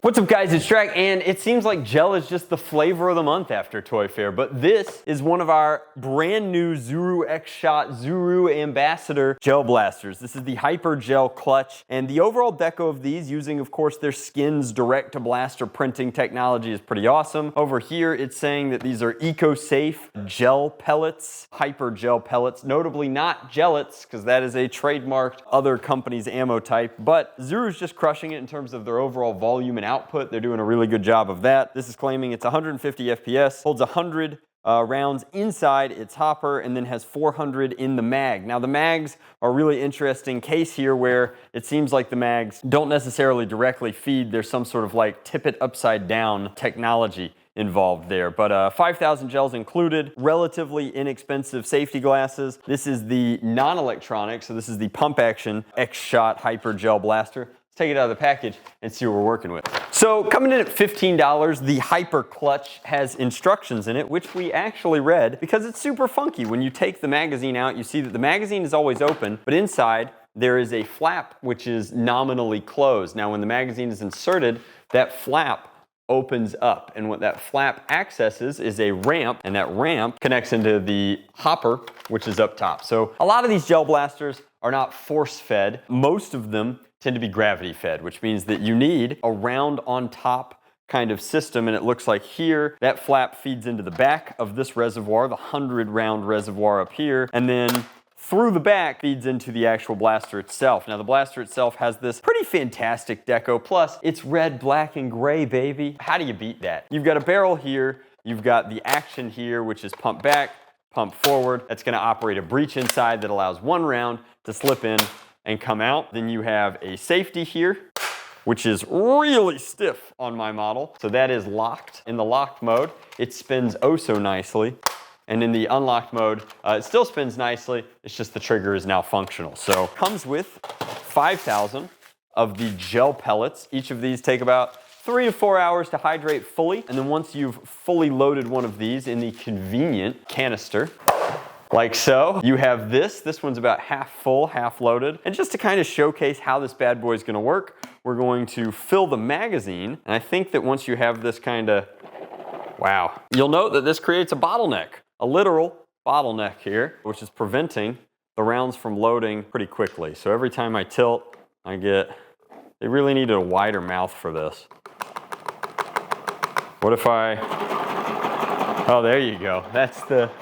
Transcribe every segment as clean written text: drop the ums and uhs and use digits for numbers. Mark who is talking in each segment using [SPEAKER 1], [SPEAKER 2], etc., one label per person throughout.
[SPEAKER 1] What's up guys, it's Drac, and it seems like gel is just the flavor of the month after Toy Fair, but this is one of our brand new Zuru Xshot Zuru Ambassador gel blasters. This is the Hyper Gel Clutch, and the overall deco of these, using of course their skins direct to blaster printing technology, is pretty awesome. Over here it's saying that these are eco-safe gel pellets, hyper gel pellets, notably not gellets, because that is a trademarked other company's ammo type, but Zuru's just crushing it in terms of their overall volume and output. They're doing a really good job of that. This is claiming it's 150 FPS, holds 100 rounds inside its hopper, and then has 400 in the mag. Now the mags are a really interesting case here where it seems like the mags don't necessarily directly feed. There's some sort of like tip it upside down technology involved there, but 5,000 gels included, relatively inexpensive safety glasses. This is the non-electronic, so this is the pump action Xshot Hyper Gel Blaster. Let's take it out of the package and see what we're working with. So coming in at $15, the Hyper Clutch has instructions in it, which we actually read because it's super funky. When you take the magazine out, you see that the magazine is always open, but inside there is a flap which is nominally closed. Now when the magazine is inserted, that flap opens up, and what that flap accesses is a ramp, and that ramp connects into the hopper, which is up top. So a lot of these gel blasters are not force fed. Most of them tend to be gravity fed, which means that you need a round on top kind of system, and it looks like here that flap feeds into the back of this reservoir, the 100 round reservoir up here, and then through the back feeds into the actual blaster itself. Now the blaster itself has this pretty fantastic deco, plus it's red, black, and gray, baby. How do you beat that? You've got a barrel here, you've got the action here, which is pump back, pump forward. That's gonna operate a breech inside that allows one round to slip in and come out. Then you have a safety here, which is really stiff on my model. So that is locked. In the locked mode, it spins oh so nicely. And in the unlocked mode, it still spins nicely. It's just the trigger is now functional. So comes with 5,000 of the gel pellets. Each of these take about 3 to 4 hours to hydrate fully. And then once you've fully loaded one of these in the convenient canister, like so, you have this. This one's about half full, half loaded. And just to kind of showcase how this bad boy is gonna work, we're going to fill the magazine. And I think that once you have this kind of, wow, you'll note that this creates a bottleneck, a literal bottleneck here, which is preventing the rounds from loading pretty quickly. So every time I tilt, I get, they really needed a wider mouth for this. What if I, oh, there you go. That's the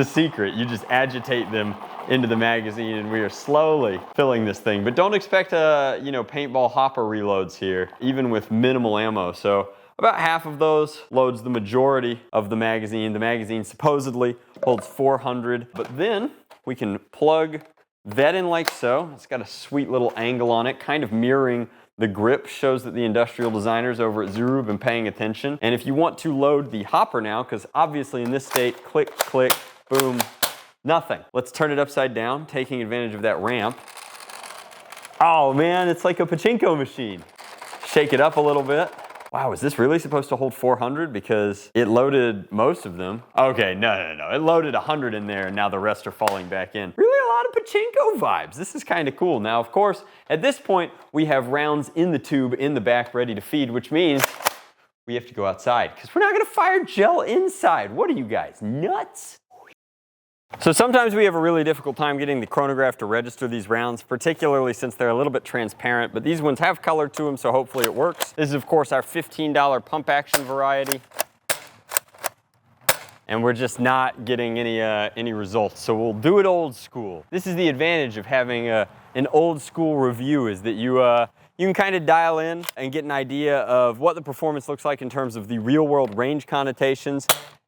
[SPEAKER 1] secret. You just agitate them into the magazine and we are slowly filling this thing. But don't expect paintball hopper reloads here, even with minimal ammo. So about half of those loads the majority of the magazine. The magazine supposedly holds 400, but then we can plug that in like so. It's got a sweet little angle on it, kind of mirroring the grip. Shows that the industrial designers over at Zuru have been paying attention. And if you want to load the hopper now, because obviously in this state, click, click, boom, nothing. Let's turn it upside down, taking advantage of that ramp. Oh man, it's like a pachinko machine. Shake it up a little bit. Wow, is this really supposed to hold 400? Because it loaded most of them. Okay, no. It loaded 100 in there and now the rest are falling back in. Really a lot of pachinko vibes. This is kind of cool. Now, of course, at this point, we have rounds in the tube in the back ready to feed, which means we have to go outside because we're not gonna fire gel inside. What are you guys, nuts? So sometimes we have a really difficult time getting the chronograph to register these rounds, particularly since they're a little bit transparent, but these ones have color to them, so hopefully it works. This is, of course, our $15 pump action variety. And we're just not getting any results, so we'll do it old school. This is the advantage of having an old school review, is that you can kind of dial in and get an idea of what the performance looks like in terms of the real world range connotations.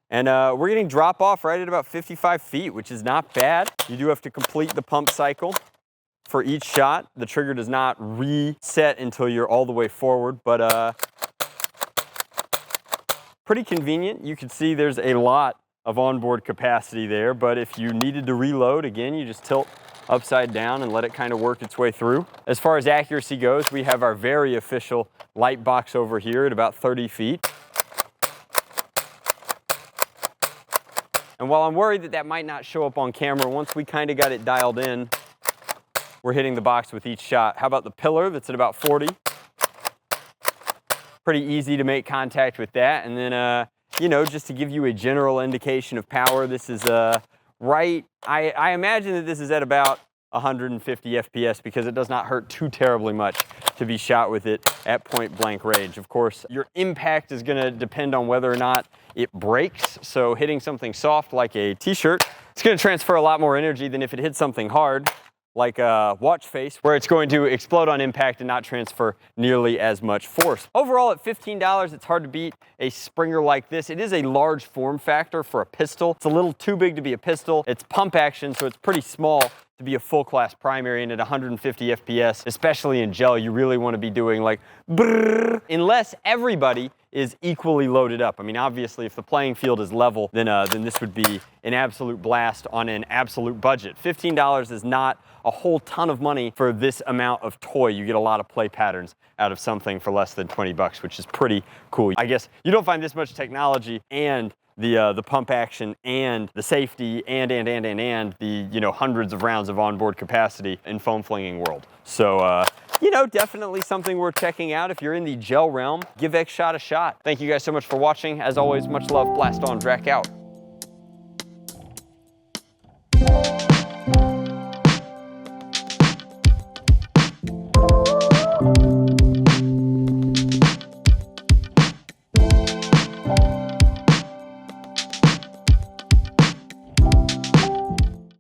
[SPEAKER 1] And we're getting drop off right at about 55 feet, which is not bad. You do have to complete the pump cycle for each shot. The trigger does not reset until you're all the way forward, but pretty convenient. You can see there's a lot of onboard capacity there, but if you needed to reload, again, you just tilt upside down and let it kind of work its way through. As far as accuracy goes, we have our very official light box over here at about 30 feet. And while I'm worried that that might not show up on camera, once we kind of got it dialed in, we're hitting the box with each shot. How about the pillar that's at about 40? Pretty easy to make contact with that. And then, you know, just to give you a general indication of power, this is right, I imagine that this is at about 150 FPS because it does not hurt too terribly much to be shot with it at point blank range. Of course, your impact is going to depend on whether or not it breaks. So hitting something soft like a t-shirt, it's going to transfer a lot more energy than if it hits something hard like a watch face, where it's going to explode on impact and not transfer nearly as much force. Overall, at $15, it's hard to beat a Springer like this. It is a large form factor for a pistol. It's a little too big to be a pistol. It's pump action, so it's pretty small to be a full class primary, and at 150 FPS, especially in gel, you really want to be doing like brrr, unless everybody is equally loaded up. I mean, obviously, if the playing field is level, then this would be an absolute blast on an absolute budget. $15 is not a whole ton of money for this amount of toy. You get a lot of play patterns out of something for less than 20 bucks, which is pretty cool. I guess you don't find this much technology and the pump action and the safety and the, you know, hundreds of rounds of onboard capacity in foam flinging world. So, you know, definitely something worth checking out. If you're in the gel realm, give Xshot a shot. Thank you guys so much for watching. As always, much love. Blast on, Drac out.